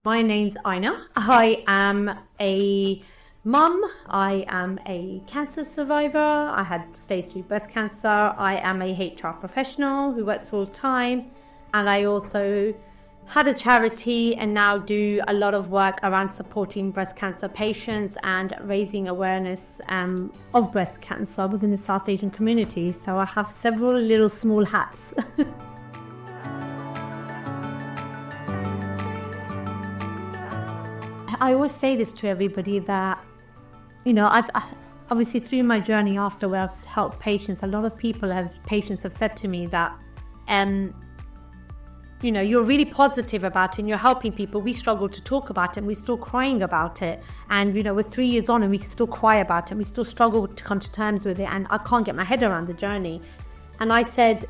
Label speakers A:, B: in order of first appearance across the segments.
A: My name's Iyna. I am a mum. I am a cancer survivor. I had stage 3 breast cancer. I am a HR professional who works full time. And I also had a charity and now do a lot of work around supporting breast cancer patients and raising awareness of breast cancer within the South Asian community. So I have several little small hats. I always say this to everybody that, I've obviously through my journey after where I've helped patients, a lot of patients have said to me that, you're really positive about it and you're helping people. We struggle to talk about it and we're still crying about it. And, we're 3 years on and we can still cry about it and we still struggle to come to terms with it. And I can't get my head around the journey. And I said,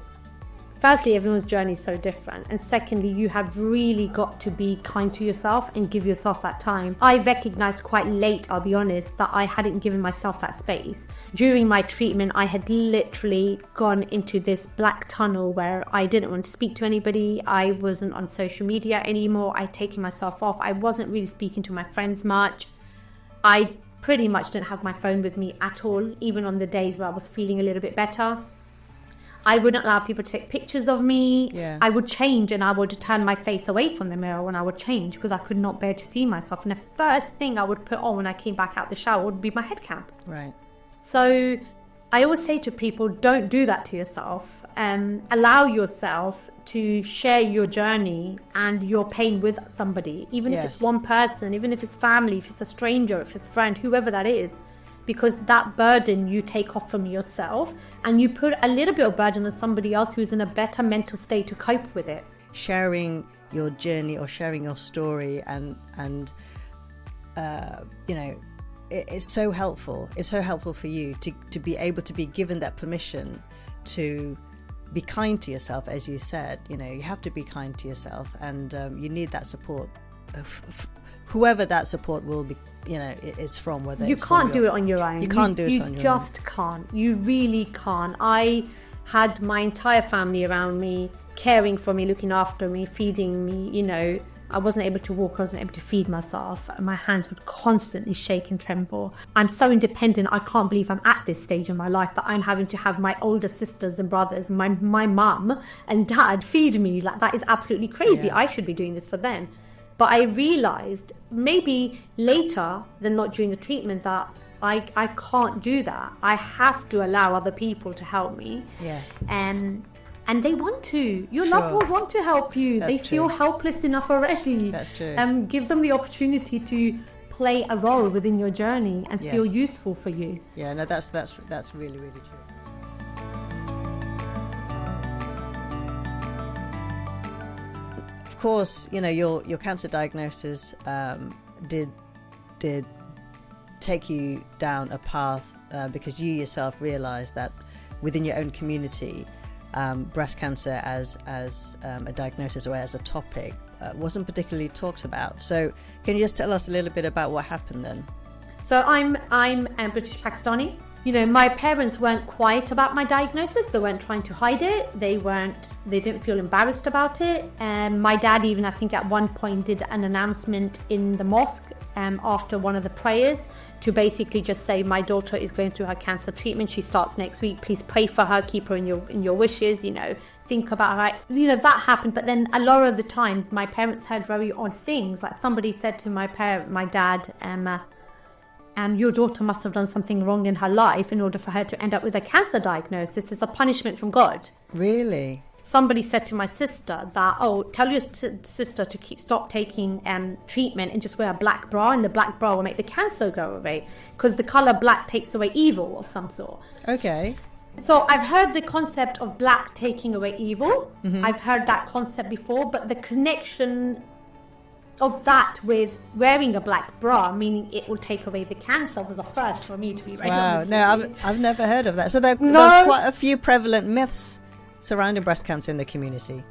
A: firstly, everyone's journey is so different. And secondly, you have really got to be kind to yourself and give yourself that time. I recognized quite late, I'll be honest, that I hadn't given myself that space. During my treatment, I had literally gone into this black tunnel where I didn't want to speak to anybody. I wasn't on social media anymore. I'd taken myself off. I wasn't really speaking to my friends much. I pretty much didn't have my phone with me at all, even on the days where I was feeling a little bit better. I wouldn't allow people to take pictures of me.
B: Yeah.
A: I would change and I would turn my face away from the mirror when I would change because I could not bear to see myself. And the first thing I would put on when I came back out the shower would be my head cap.
B: Right.
A: So I always say to people, don't do that to yourself. Allow yourself to share your journey and your pain with somebody, even if it's one person, even if it's family, if it's a stranger, if it's a friend, whoever that is. Because that burden you take off from yourself and you put a little bit of burden on somebody else who's in a better mental state to cope with it.
B: Sharing your journey or sharing your story and it's so helpful. It's so helpful for you to be able to be given that permission to be kind to yourself, as you said. You have to be kind to yourself and you need that support. Whoever that support will be, is from, whether
A: you
B: it's
A: can't do it on your own.
B: You can't do it on your own.
A: You just can't. You really can't. I had my entire family around me, caring for me, looking after me, feeding me. I wasn't able to walk. I wasn't able to feed myself. My hands would constantly shake and tremble. I'm so independent. I can't believe I'm at this stage in my life that I'm having to have my older sisters and brothers, my mum and dad feed me. Like, that is absolutely crazy.
B: Yeah.
A: I should be doing this for them. But I realised maybe later than not during the treatment that I can't do that. I have to allow other people to help me.
B: Yes.
A: And they want to. Your loved ones want to help you.
B: That's
A: they feel helpless enough already.
B: That's true.
A: Give them the opportunity to play a role within your journey and feel useful for you.
B: Yeah, no, that's really, really true. Of course, your cancer diagnosis did take you down a path because you yourself realised that within your own community, breast cancer as a diagnosis or as a topic wasn't particularly talked about. So, can you just tell us a little bit about what happened then?
A: So I'm a British Pakistani. My parents weren't quiet about my diagnosis. They weren't trying to hide it. They didn't feel embarrassed about it. And my dad even, I think at one point, did an announcement in the mosque after one of the prayers to basically just say, my daughter is going through her cancer treatment. She starts next week. Please pray for her. Keep her in your wishes. Think about her. That happened. But then a lot of the times my parents heard very odd things. Like somebody said to my dad, your daughter must have done something wrong in her life in order for her to end up with a cancer diagnosis. It's a punishment from God.
B: Really?
A: Somebody said to my sister that, tell your sister to stop taking treatment and just wear a black bra, and the black bra will make the cancer go away because the colour black takes away evil of some sort.
B: Okay.
A: So I've heard the concept of black taking away evil. Mm-hmm. I've heard that concept before, but the connection of that with wearing a black bra, meaning it will take away the cancer, was a first for me, to be very honest.
B: No, I've never heard of that. So there are quite a few prevalent myths surrounding breast cancer in the community.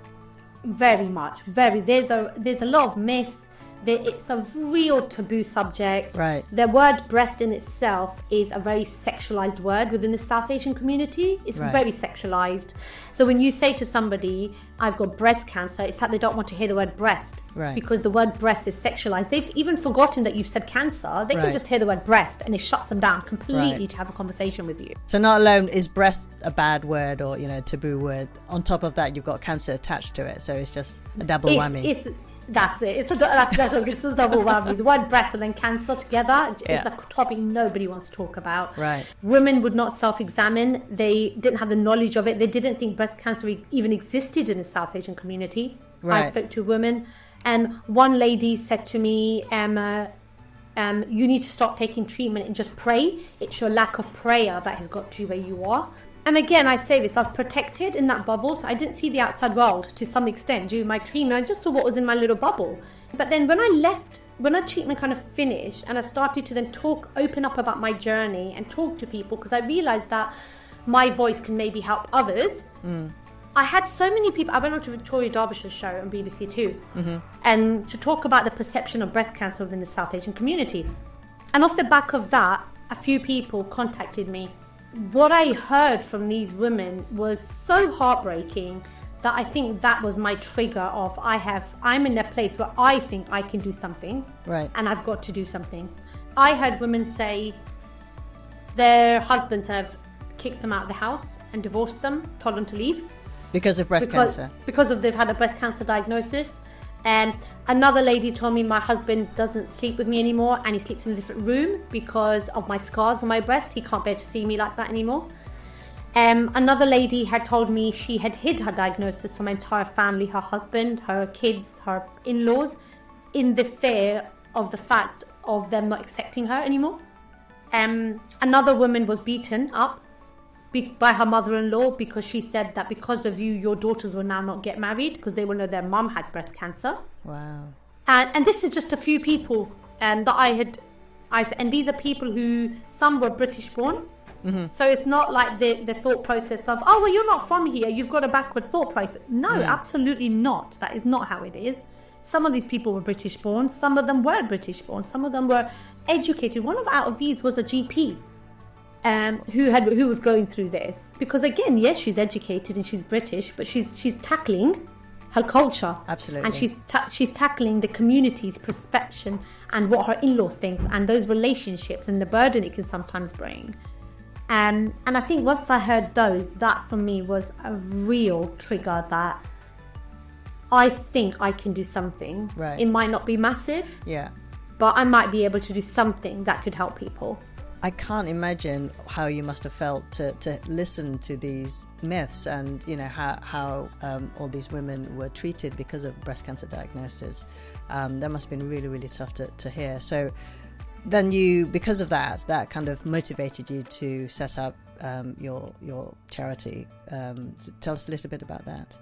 A: Very much. There's a lot of myths. It's a real taboo subject.
B: Right.
A: The word breast in itself is a very sexualized word within the South Asian community. It's very sexualized. So when you say to somebody, I've got breast cancer, it's like they don't want to hear the word breast.
B: Right.
A: Because the word breast is sexualized. They've even forgotten that you've said cancer. They can just hear the word breast and it shuts them down completely to have a conversation with you.
B: So not alone is breast a bad word or, taboo word, on top of that, you've got cancer attached to it. So it's just a double whammy.
A: That's it. It's a double whammy. The word breast and then cancer together is a topic nobody wants to talk about.
B: Right.
A: Women would not self-examine. They didn't have the knowledge of it. They didn't think breast cancer even existed in the South Asian community.
B: Right.
A: I spoke to women, and one lady said to me, you need to stop taking treatment and just pray. It's your lack of prayer that has got to where you are. And again, I say this, I was protected in that bubble, so I didn't see the outside world to some extent during my treatment. I just saw what was in my little bubble. But then when I left, when our treatment kind of finished and I started to then open up about my journey and talk to people, because I realized that my voice can maybe help others. I had so many people. I went on to Victoria Derbyshire's show on BBC Two and to talk about the perception of breast cancer within the South Asian community. And off the back of that, a few people contacted me. What I heard from these women was so heartbreaking that I think that was my trigger of I'm in a place where I think I can do something,
B: right,
A: and I've got to do something. I heard women say their husbands have kicked them out of the house and divorced them, told them to leave.
B: Because of breast cancer?
A: Because they've had a breast cancer diagnosis. And another lady told me my husband doesn't sleep with me anymore and he sleeps in a different room because of my scars on my breast. He can't bear to see me like that anymore. Another lady had told me she had hid her diagnosis from her entire family, her husband, her kids, her in-laws, in the fear of the fact of them not accepting her anymore. Another woman was beaten up by her mother-in-law because she said that because of you, your daughters will now not get married because they will know their mum had breast cancer.
B: Wow.
A: And this is just a few people that and these are people who, some were British born. So it's not like the thought process of, oh, well, you're not from here, you've got a backward thought process. No, absolutely not. That is not how it is. Some of these people were British born, some of them were British born, some of them were educated. Out of these was a GP. Who was going through this, because again, yes, she's educated and she's British, but she's tackling her culture.
B: Absolutely.
A: And she's tackling the community's perception and what her in-laws think and those relationships and the burden it can sometimes bring. And I think once I heard those, that for me was a real trigger that I think I can do something.
B: Right.
A: It might not be massive, but I might be able to do something that could help people.
B: I can't imagine how you must have felt to listen to these myths and, how all these women were treated because of breast cancer diagnosis. That must have been really, really tough to hear. So then because of that kind of motivated you to set up your charity. So tell us a little bit about that.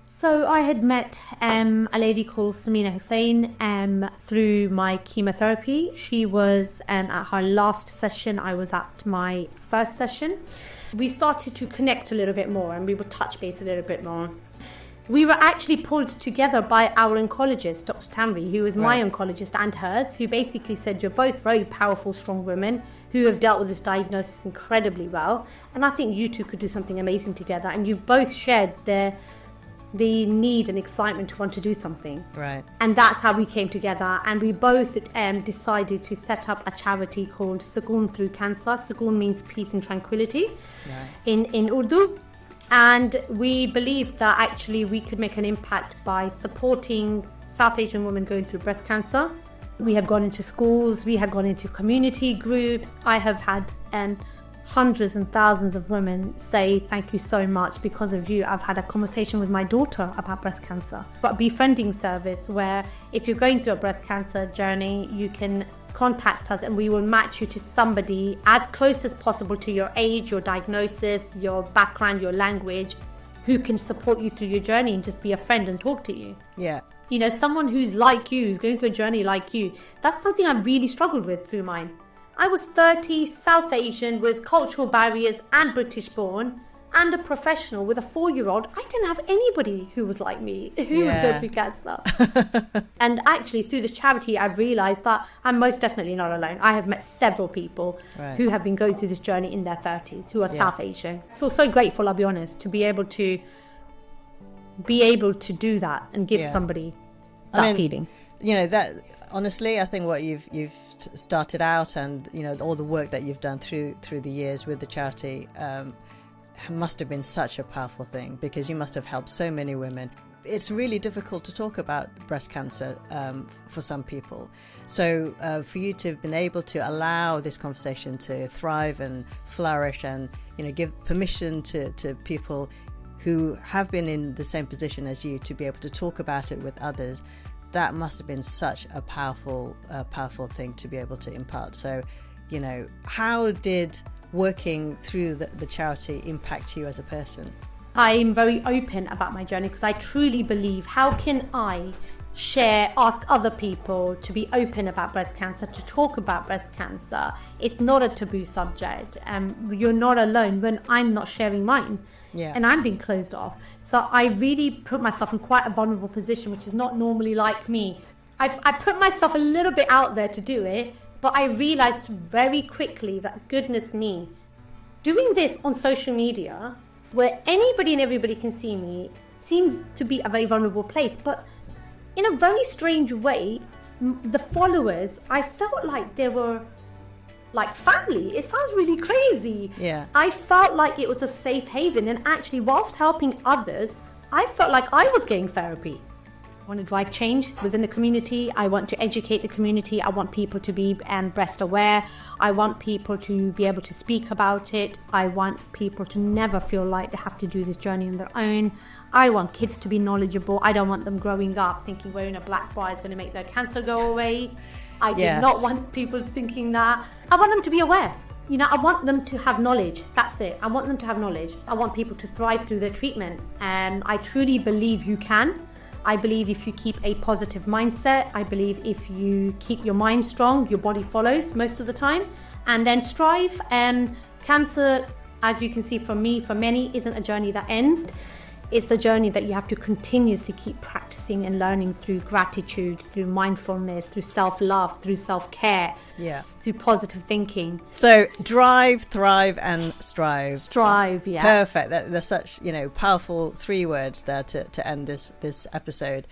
A: So I had met a lady called Samina Hussain through my chemotherapy. She was at her last session. I was at my first session. We started to connect a little bit more and we would touch base a little bit more. We were actually pulled together by our oncologist, Dr Tanvi, who was my oncologist and hers, who basically said, you're both very powerful, strong women who have dealt with this diagnosis incredibly well. And I think you two could do something amazing together. And you've both shared the need and excitement to want to do something.
B: Right.
A: And that's how we came together. And we both decided to set up a charity called Sakoon Through Cancer. Sakoon means peace and tranquility in Urdu. And we believed that actually we could make an impact by supporting South Asian women going through breast cancer. We have gone into schools, we have gone into community groups. I have had hundreds and thousands of women say thank you so much, because of you I've had a conversation with my daughter about breast cancer. But a befriending service where if you're going through a breast cancer journey, you can contact us and we will match you to somebody as close as possible to your age, your diagnosis, your background, your language, who can support you through your journey and just be a friend and talk to you.
B: Yeah.
A: Someone who's like you, who's going through a journey like you. That's something I really struggled with through mine. I was 30, South Asian, with cultural barriers and British born. and a professional with a 4-year-old, I didn't have anybody who was like me, who was going through cancer. And actually, through this charity, I've realised that I'm most definitely not alone. I have met several people who have been going through this journey in their 30s, who are South Asian. I feel so grateful, I'll be honest, to be able to do that and give somebody that feeling.
B: You know, that honestly, I think what you've started out, and you know, all the work that you've done through the years with the charity must have been such a powerful thing, because you must have helped so many women. It's really difficult to talk about breast cancer for some people. So for you to have been able to allow this conversation to thrive and flourish, and you know, give permission to people who have been in the same position as you to be able to talk about it with others, that must have been such a powerful thing to be able to impart. So, you know, how did working through the charity impact you as a person?
A: I'm very open about my journey, because I truly believe, how can I ask other people to be open about breast cancer, to talk about breast cancer? It's not a taboo subject. You're not alone when I'm not sharing mine. And I'm being closed off. So I really put myself in quite a vulnerable position, which is not normally like me. I put myself a little bit out there to do it, but I realized very quickly that, goodness me, doing this on social media, where anybody and everybody can see me, seems to be a very vulnerable place. But in a very strange way, the followers, I felt like they were like family. It sounds really crazy. I felt like it was a safe haven, and actually, whilst helping others, I felt like I was getting therapy. I want to drive change within the community. I want to educate the community. I want people to be breast aware. I want people to be able to speak about it. I want people to never feel like they have to do this journey on their own. I want kids to be knowledgeable. I don't want them growing up thinking wearing a black bra is going to make their cancer go away. I do not want people thinking that. I want them to be aware. You know, I want them to have knowledge. That's it. I want them to have knowledge. I want people to thrive through their treatment. And I truly believe you can. I believe if you keep a positive mindset, I believe if you keep your mind strong, your body follows most of the time, and then strive. And cancer, as you can see from me, for many, isn't a journey that ends. It's a journey that you have to continuously keep practicing and learning through gratitude, through mindfulness, through self-love, through self-care, through positive thinking.
B: So drive, thrive, and strive.
A: Strive,
B: Perfect. There's such, you know, powerful 3 words there to end this episode.